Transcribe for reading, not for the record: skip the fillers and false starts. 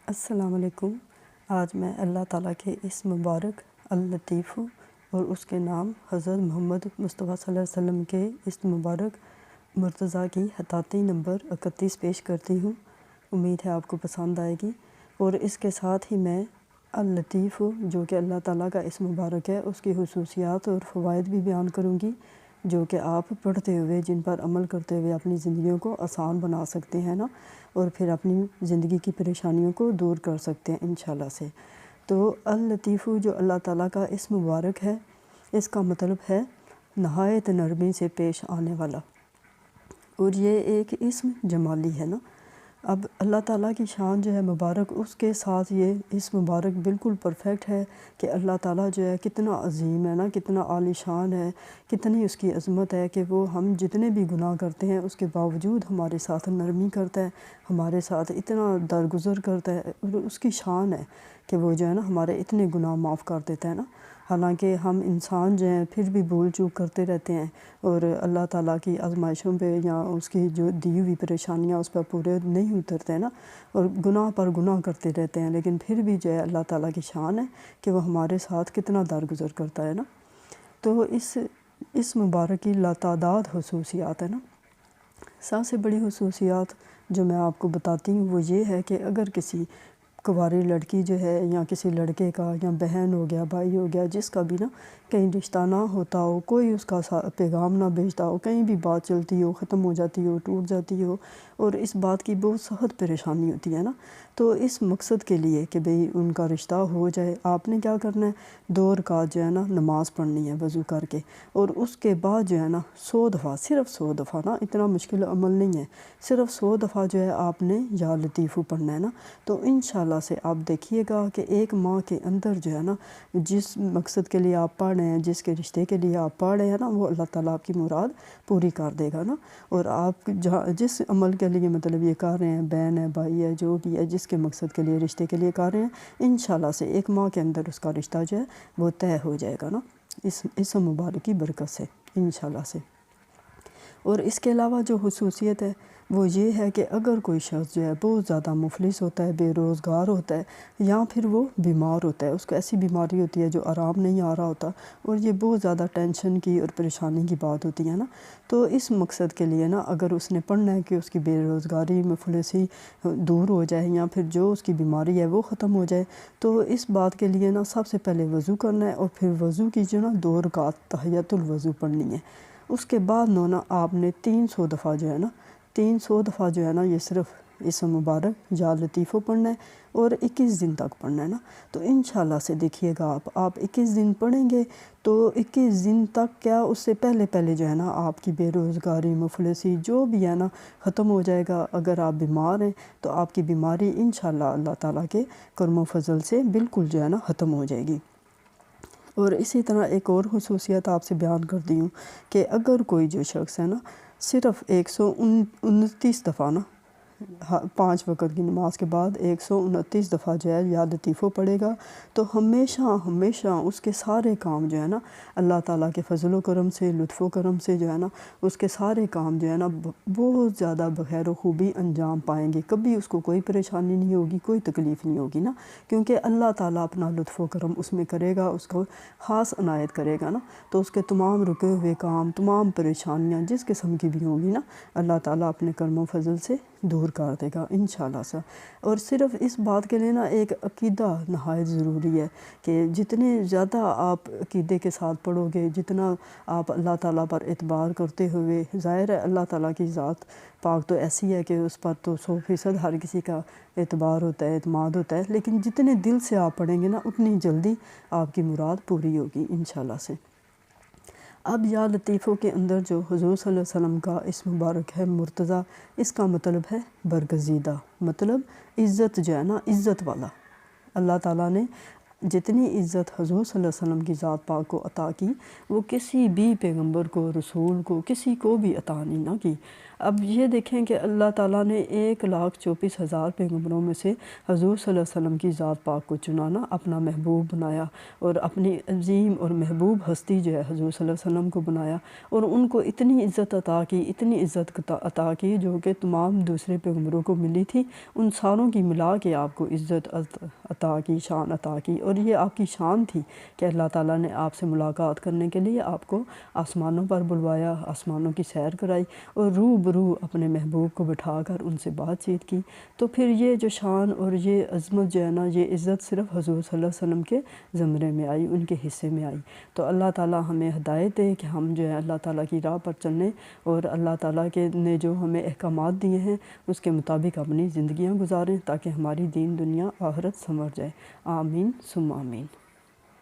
السلام علیکم۔ آج میں اللہ تعالیٰ کے اسم مبارک اللطیف اور اس کے نام حضرت محمد مصطفیٰ صلی اللہ علیہ وسلم کے اسم مبارک مرتضیٰ کی حطاطی نمبر 31 پیش کرتی ہوں۔ امید ہے آپ کو پسند آئے گی، اور اس کے ساتھ ہی میں اللطیف جو کہ اللہ تعالیٰ کا اسم مبارک ہے اس کی خصوصیات اور فوائد بھی بیان کروں گی، جو کہ آپ پڑھتے ہوئے جن پر عمل کرتے ہوئے اپنی زندگیوں کو آسان بنا سکتے ہیں نا، اور پھر اپنی زندگی کی پریشانیوں کو دور کر سکتے ہیں انشاءاللہ سے۔ تو اللطیف جو اللہ تعالیٰ کا اسم مبارک ہے، اس کا مطلب ہے نہایت نرمی سے پیش آنے والا، اور یہ ایک اسم جمالی ہے نا۔ اب اللہ تعالیٰ کی شان جو ہے مبارک، اس کے ساتھ یہ اسم مبارک بالکل پرفیکٹ ہے کہ اللہ تعالیٰ جو ہے کتنا عظیم ہے نا، کتنا عالی شان ہے، کتنی اس کی عظمت ہے کہ وہ ہم جتنے بھی گناہ کرتے ہیں اس کے باوجود ہمارے ساتھ نرمی کرتا ہے، ہمارے ساتھ اتنا درگزر کرتا ہے، اور اس کی شان ہے کہ وہ جو ہے نا ہمارے اتنے گناہ معاف کر دیتا ہے نا۔ حالانکہ ہم انسان جو ہیں پھر بھی بھول چوک کرتے رہتے ہیں، اور اللہ تعالیٰ کی آزمائشوں پہ یا اس کی جو دی ہوئی پریشانیاں اس پر پورے نہیں اترتے ہیں نا، اور گناہ پر گناہ کرتے رہتے ہیں، لیکن پھر بھی جو ہے اللہ تعالیٰ کی شان ہے کہ وہ ہمارے ساتھ کتنا درگزر کرتا ہے نا۔ تو اس مبارک کی لاتعداد خصوصیات ہے نا۔ سب سے بڑی خصوصیات جو میں آپ کو بتاتی ہوں وہ یہ ہے کہ اگر کسی کنواری لڑکی جو ہے، یا کسی لڑکے کا، یا بہن ہو گیا، بھائی ہو گیا، جس کا بھی نا کہیں رشتہ نہ ہوتا ہو، کوئی اس کا پیغام نہ بھیجتا ہو، کہیں بھی بات چلتی ہو، ختم ہو جاتی ہو، ٹوٹ جاتی ہو، اور اس بات کی بہت سخت پریشانی ہوتی ہے نا، تو اس مقصد کے لیے کہ بھئی ان کا رشتہ ہو جائے، آپ نے کیا کرنا ہے، 2 رکعت جو ہے نا نماز پڑھنی ہے وضو کر کے، اور اس کے بعد جو ہے نا 100 دفعہ، صرف 100 دفعہ نا، اتنا مشکل عمل نہیں ہے، صرف 100 دفعہ جو ہے آپ نے یا لطیف پڑھنا ہے نا۔ تو انشاءاللہ سے آپ دیکھیے گا کہ 1 ماہ کے اندر جو ہے نا جس مقصد کے لیے آپ پڑھ رہے ہیں، جس کے رشتے کے لیے آپ پڑھ رہے ہیں نا، وہ اللہ تعالیٰ آپ کی مراد پوری کر دے گا نا۔ اور آپ جس عمل کے لیے مطلب یہ کر رہے ہیں، بہن ہے، بھائی ہے، جو بھی ہے، جس کے مقصد کے لیے رشتے کے لیے کر رہے ہیں، انشاءاللہ سے 1 ماہ کے اندر اس کا رشتہ جو ہے وہ طے ہو جائے گا نا، اس مبارک کی برکت سے انشاءاللہ سے۔ اور اس کے علاوہ جو خصوصیت ہے وہ یہ ہے کہ اگر کوئی شخص جو ہے بہت زیادہ مفلس ہوتا ہے، بے روزگار ہوتا ہے، یا پھر وہ بیمار ہوتا ہے، اس کو ایسی بیماری ہوتی ہے جو آرام نہیں آ رہا ہوتا، اور یہ بہت زیادہ ٹینشن کی اور پریشانی کی بات ہوتی ہے نا، تو اس مقصد کے لیے نا اگر اس نے پڑھنا ہے کہ اس کی بے روزگاری مفلسی دور ہو جائے، یا پھر جو اس کی بیماری ہے وہ ختم ہو جائے، تو اس بات کے لیے نا سب سے پہلے وضو کرنا ہے، اور پھر وضو کی جو نا 2 رکعت تحیۃ الوضو پڑھنی ہے۔ اس کے بعد نا آپ نے 300 دفعہ جو ہے نا، 300 دفعہ جو ہے نا یہ صرف اسم مبارک یا لطیفہ پڑھنا ہے، اور 21 دن تک پڑھنا ہے نا۔ تو انشاءاللہ سے دیکھیے گا آپ 21 دن پڑھیں گے تو 21 دن تک کیا، اس سے پہلے جو ہے نا آپ کی بے روزگاری، مفلسی جو بھی ہے نا ختم ہو جائے گا۔ اگر آپ بیمار ہیں تو آپ کی بیماری انشاءاللہ اللہ تعالیٰ کے کرم و فضل سے بالکل جو ہے نا ختم ہو جائے گی۔ اور اسی طرح ایک اور خصوصیت آپ سے بیان کرتی ہوں کہ اگر کوئی جو شخص ہے نا صرف 129 دفعہ نا 5 وقت کی نماز کے بعد 129 دفعہ جو ہے یا لطیفہ پڑھے گا، تو ہمیشہ اس کے سارے کام جو ہے نا اللہ تعالیٰ کے فضل و کرم سے، لطف و کرم سے جو ہے نا اس کے سارے کام جو ہے نا بہت زیادہ بخیر و خوبی انجام پائیں گے۔ کبھی اس کو کوئی پریشانی نہیں ہوگی، کوئی تکلیف نہیں ہوگی نا، کیونکہ اللہ تعالیٰ اپنا لطف و کرم اس میں کرے گا، اس کو خاص عنایت کرے گا نا، تو اس کے تمام رکے ہوئے کام، تمام پریشانیاں جس قسم کی بھی ہوں گی نا، اللہ تعالیٰ اپنے کرم و فضل سے دور کر دے گا انشاءاللہ سے۔ اور صرف اس بات کے لیے نا ایک عقیدہ نہایت ضروری ہے کہ جتنے زیادہ آپ عقیدے کے ساتھ پڑھو گے، جتنا آپ اللہ تعالیٰ پر اعتبار کرتے ہوئے، ظاہر ہے اللہ تعالیٰ کی ذات پاک تو ایسی ہے کہ اس پر تو 100% ہر کسی کا اعتبار ہوتا ہے، اعتماد ہوتا ہے، لیکن جتنے دل سے آپ پڑھیں گے نا اتنی جلدی آپ کی مراد پوری ہوگی انشاءاللہ سے۔ اب یا لطیفوں کے اندر جو حضور صلی اللہ علیہ وسلم کا اسم مبارک ہے مرتضیٰ، اس کا مطلب ہے برگزیدہ، مطلب عزت جو ہے نا، عزت والا۔ اللہ تعالیٰ نے جتنی عزت حضور صلی اللہ علیہ وسلم کی ذات پاک کو عطا کی، وہ کسی بھی پیغمبر کو، رسول کو، کسی کو بھی عطا نہیں نہ کی۔ اب یہ دیکھیں کہ اللہ تعالیٰ نے 1,34,000 پیغمبروں میں سے حضور صلی اللہ علیہ وسلم کی ذات پاک کو چنانا، اپنا محبوب بنایا، اور اپنی عظیم اور محبوب ہستی جو ہے حضور صلی اللہ علیہ وسلم کو بنایا، اور ان کو اتنی عزت عطا کی، اتنی عزت عطا کی جو کہ تمام دوسرے پیغمبروں کو ملی تھی، ان ساروں کی ملا کے آپ کو عزت عطا کی، شان عطا کی، اور یہ آپ کی شان تھی کہ اللہ تعالیٰ نے آپ سے ملاقات کرنے کے لیے آپ کو آسمانوں پر بلوایا، آسمانوں کی سیر کرائی، اور روبرو اپنے محبوب کو بٹھا کر ان سے بات چیت کی۔ تو پھر یہ جو شان اور یہ عظمت جو ہے نا، یہ عزت صرف حضور صلی اللہ علیہ وسلم کے زمرے میں آئی، ان کے حصے میں آئی۔ تو اللہ تعالیٰ ہمیں ہدایت دے کہ ہم جو ہے اللہ تعالیٰ کی راہ پر چلیں، اور اللہ تعالیٰ کے نے جو ہمیں احکامات دیے ہیں اس کے مطابق اپنی زندگیاں گزاریں، تاکہ ہماری دین دنیا آخرت سنور جائے۔ آمین ثم آمین۔